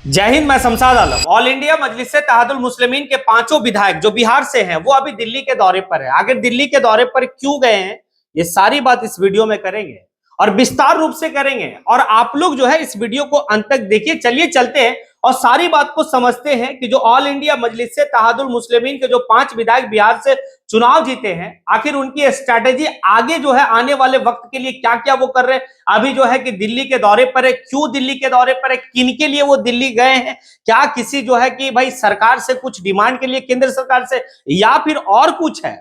जय हिंद। मैं शमशाद आलम। All India मजलिस इत्तेहादुल मुस्लिमीन के पांचों विधायक जो बिहार से हैं वो अभी दिल्ली के दौरे पर है। आखिर दिल्ली के दौरे पर क्यों गए हैं, ये सारी बात इस वीडियो में करेंगे और विस्तार रूप से करेंगे। और आप लोग जो है इस वीडियो को अंत तक देखिए। चलिए चलते हैं और सारी बात को समझते हैं कि जो ऑल इंडिया मजलिस इत्तेहादुल मुस्लिमीन के जो 5 विधायक बिहार से चुनाव जीते हैं, आखिर उनकी स्ट्रैटेजी आगे जो है आने वाले वक्त के लिए क्या क्या वो कर रहे हैं। अभी जो है कि दिल्ली के दौरे पर है, क्यों दिल्ली के दौरे पर है, किन के लिए वो दिल्ली गए हैं, क्या किसी जो है कि भाई सरकार से कुछ डिमांड के लिए, केंद्र सरकार से, या फिर और कुछ है,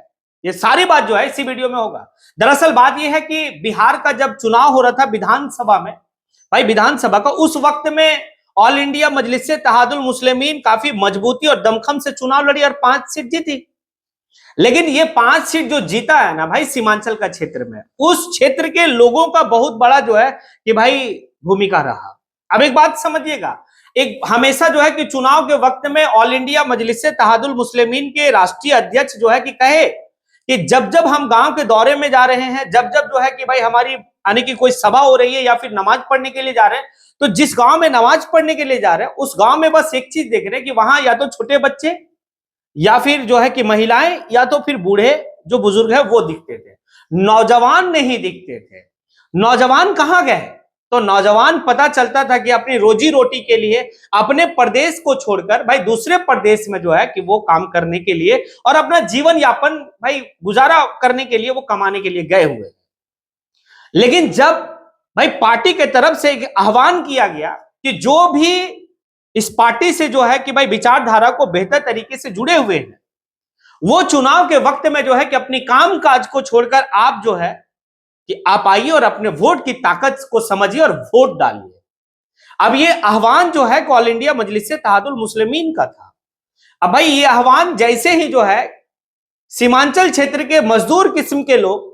ये सारी बात जो है इसी वीडियो में होगा। दरअसल बात यह है कि बिहार का जब चुनाव हो रहा था विधानसभा में, भाई विधानसभा का, उस वक्त में ऑल इंडिया मजलिस इत्तेहादुल मुस्लिमीन काफी मजबूती और दमखम से चुनाव लड़ी और 5 सीट जीती। लेकिन ये 5 सीट जो जीता है ना भाई सीमांचल का क्षेत्र में, उस क्षेत्र के लोगों का बहुत बड़ा जो है कि भाई भूमिका रहा। अब एक बात समझिएगा, एक हमेशा जो है कि चुनाव के वक्त में ऑल इंडिया मजलिस इत्तेहादुल मुस्लिमीन के राष्ट्रीय अध्यक्ष जो है कि कहे कि जब जब हम गांव के दौरे में जा रहे हैं, जब जब जो है कि भाई हमारी आने की कोई सभा हो रही है या फिर नमाज पढ़ने के लिए जा रहे हैं, तो जिस गांव में नमाज पढ़ने के लिए जा रहे हैं उस गांव में बस एक चीज देख रहे हैं कि वहां या तो छोटे बच्चे या फिर जो है कि महिलाएं या तो फिर बूढ़े जो बुजुर्ग है वो दिखते थे, नौजवान नहीं दिखते थे। नौजवान कहां गए? तो नौजवान पता चलता था कि अपनी रोजी रोटी के लिए अपने प्रदेश को छोड़कर भाई दूसरे प्रदेश में जो है कि वो काम करने के लिए और अपना जीवन यापन भाई गुजारा करने के लिए वो कमाने के लिए गए हुए। लेकिन जब भाई पार्टी के तरफ से एक आह्वान किया गया कि जो भी इस पार्टी से जो है कि भाई विचारधारा को बेहतर तरीके से जुड़े हुए हैं, वो चुनाव के वक्त में जो है कि अपनी काम काज को छोड़कर आप जो है कि आप आइए और अपने वोट की ताकत को समझिए और वोट डालिए। अब ये आह्वान जो है ऑल इंडिया मजलिस इत्तेहादुल मुस्लिमीन का था। अब भाई ये आह्वान जैसे ही जो है सीमांचल क्षेत्र के मजदूर किस्म के लोग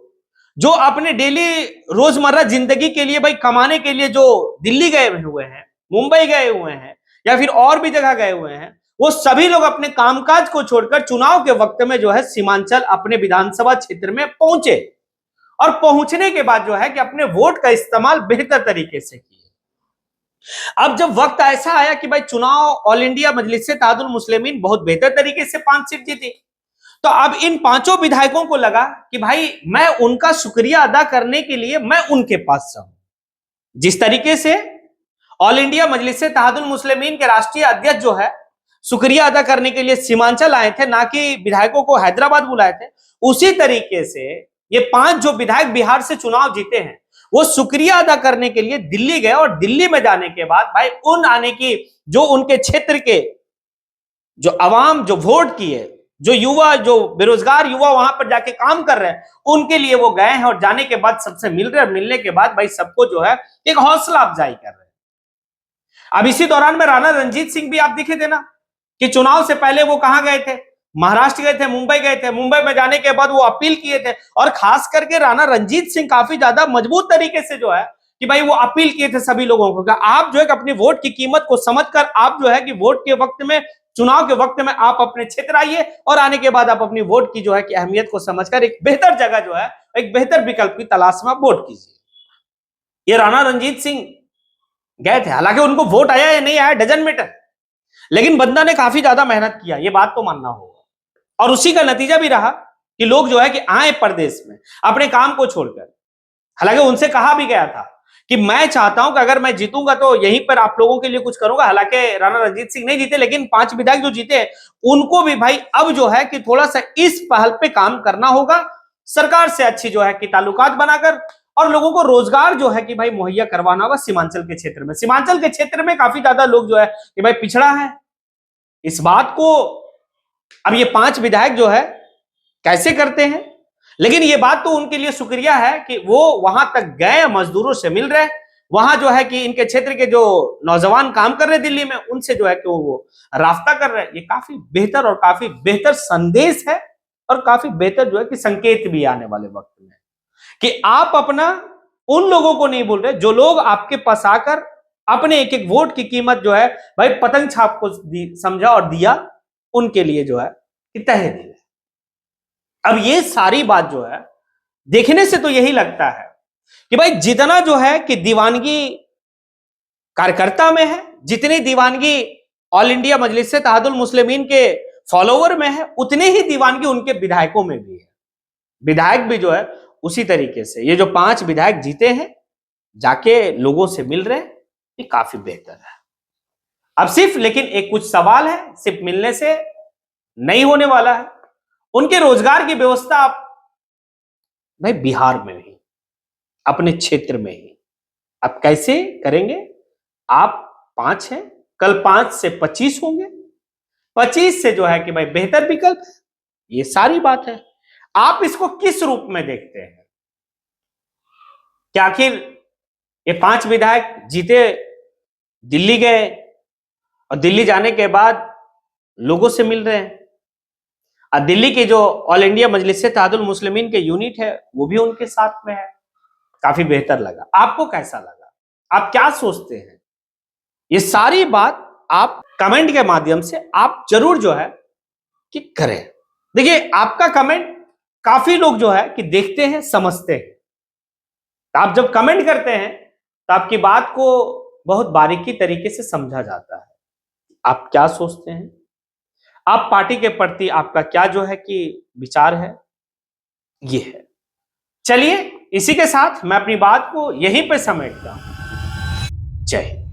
जो अपने डेली रोजमर्रा जिंदगी के लिए भाई कमाने के लिए जो दिल्ली गए हुए हैं, मुंबई गए हुए हैं या फिर और भी जगह गए हुए हैं, वो सभी लोग अपने कामकाज को छोड़कर चुनाव के वक्त में जो है सीमांचल अपने विधानसभा क्षेत्र में पहुंचे और पहुंचने के बाद जो है कि अपने वोट का इस्तेमाल बेहतर तरीके से किए। अब जब वक्त ऐसा आया कि भाई चुनाव ऑल इंडिया मजलिस इत्तेहादुल मुस्लिमीन बहुत बेहतर तरीके से 5 सीट जीती, तो अब इन पांचों विधायकों को लगा कि भाई मैं उनका शुक्रिया अदा करने के लिए मैं उनके पास जाऊं। जिस तरीके से ऑल इंडिया मजलिस इत्तेहादुल मुस्लिमीन के राष्ट्रीय अध्यक्ष जो है शुक्रिया अदा करने के लिए सीमांचल आए थे, ना कि विधायकों को हैदराबाद बुलाए थे, उसी तरीके से ये 5 जो विधायक बिहार से चुनाव जीते हैं वो शुक्रिया अदा करने के लिए दिल्ली गए। और दिल्ली में जाने के बाद भाई उन आने की जो उनके क्षेत्र के जो आवाम जो वोट किए, जो युवा, जो बेरोजगार युवा वहां पर जाके काम कर रहे हैं, उनके लिए वो गए हैं और जाने के बाद सबसे मिल रहे हैं। मिलने के बाद भाई सबको जो है एक हौसला अफजाई कर रहे हैं। अब इसी दौरान में राणा रणजीत सिंह भी आप दिखे थे ना कि चुनाव से पहले वो कहां गए थे, महाराष्ट्र गए थे, मुंबई गए थे। मुंबई में जाने के बाद वो अपील किए थे और खास करके राणा रणजीत सिंह काफी ज्यादा मजबूत तरीके से जो है कि भाई वो अपील किए थे सभी लोगों को कि आप जो है अपनी वोट की कीमत को समझकर आप जो है कि वोट के वक्त में, चुनाव के वक्त में आप अपने क्षेत्र आइए और आने के बाद आप अपनी वोट की जो है कि अहमियत को समझकर एक बेहतर जगह जो है, एक बेहतर विकल्प की तलाश में आप वोट कीजिए। ये राणा रणजीत सिंह गए थे। हालांकि उनको वोट आया या नहीं आया डजंट मैटर, लेकिन बंदा ने काफी ज्यादा मेहनत किया, ये बात तो मानना होगा। और उसी का नतीजा भी रहा कि लोग जो है कि आए प्रदेश में अपने काम को छोड़कर। हालांकि उनसे कहा भी गया था कि मैं चाहता हूं कि अगर मैं जीतूंगा तो यहीं पर आप लोगों के लिए कुछ करूंगा। हालांकि राणा रणजीत सिंह नहीं जीते, लेकिन 5 विधायक जो जीते उनको भी भाई अब जो है कि थोड़ा सा इस पहल पे काम करना होगा, सरकार से अच्छी जो है कि ताल्लुकात बनाकर और लोगों को रोजगार जो है कि भाई मुहैया करवाना होगा सीमांचल के क्षेत्र में। सीमांचल के क्षेत्र में काफी ज्यादा लोग जो है कि भाई पिछड़ा है। इस बात को अब ये 5 विधायक जो है कैसे करते हैं, लेकिन ये बात तो उनके लिए शुक्रिया है कि वो वहां तक गए, मजदूरों से मिल रहे, वहां जो है कि इनके क्षेत्र के जो नौजवान काम कर रहे दिल्ली में उनसे जो है कि वो रास्ता कर रहे हैं। ये काफी बेहतर और काफी बेहतर संदेश है और काफी बेहतर जो है कि संकेत भी आने वाले वक्त में कि आप अपना उन लोगों को नहीं बोल रहे जो लोग आपके पास आकर अपने एक एक वोट की कीमत जो है भाई पतंग छाप को समझा और दिया, उनके लिए जो है कि तहे दिल। अब ये सारी बात जो है देखने से तो यही लगता है कि भाई जितना जो है कि दीवानगी कार्यकर्ता में है जितनी दीवानगी ऑल इंडिया मजलिस इत्तेहादुल मुस्लिमीन के फॉलोवर में है, उतनी ही दीवानगी उनके विधायकों में भी है। विधायक भी जो है उसी तरीके से, ये जो 5 विधायक जीते हैं, जाके लोगों से मिल रहे हैं, ये काफी बेहतर है। अब सिर्फ लेकिन एक कुछ सवाल है, सिर्फ मिलने से नहीं होने वाला है। उनके रोजगार की व्यवस्था आप भाई बिहार में ही, अपने क्षेत्र में ही आप कैसे करेंगे? आप 5 हैं, कल 5 से 25 होंगे, 25 से जो है कि भाई बेहतर विकल्प है। ये सारी बात है। आप इसको किस रूप में देखते हैं? क्या आखिर ये 5 विधायक जीते, दिल्ली गए और दिल्ली जाने के बाद लोगों से मिल रहे हैं, और दिल्ली की जो ऑल इंडिया मजलिस इत्तेहादुल मुस्लिमीन के यूनिट है वो भी उनके साथ में है। काफी बेहतर लगा। आपको कैसा लगा? आप क्या सोचते हैं? ये सारी बात आप कमेंट के माध्यम से आप जरूर जो है कि करें। देखिए, आपका कमेंट काफी लोग जो है कि देखते हैं, समझते हैं। तो आप जब कमेंट करते हैं तो आपकी बात को बहुत बारीकी तरीके से समझा जाता है। आप क्या सोचते हैं? आप पार्टी के प्रति आपका क्या जो है कि विचार है, ये है। चलिए, इसी के साथ मैं अपनी बात को यहीं पे समेटता हूं। जय हिंद।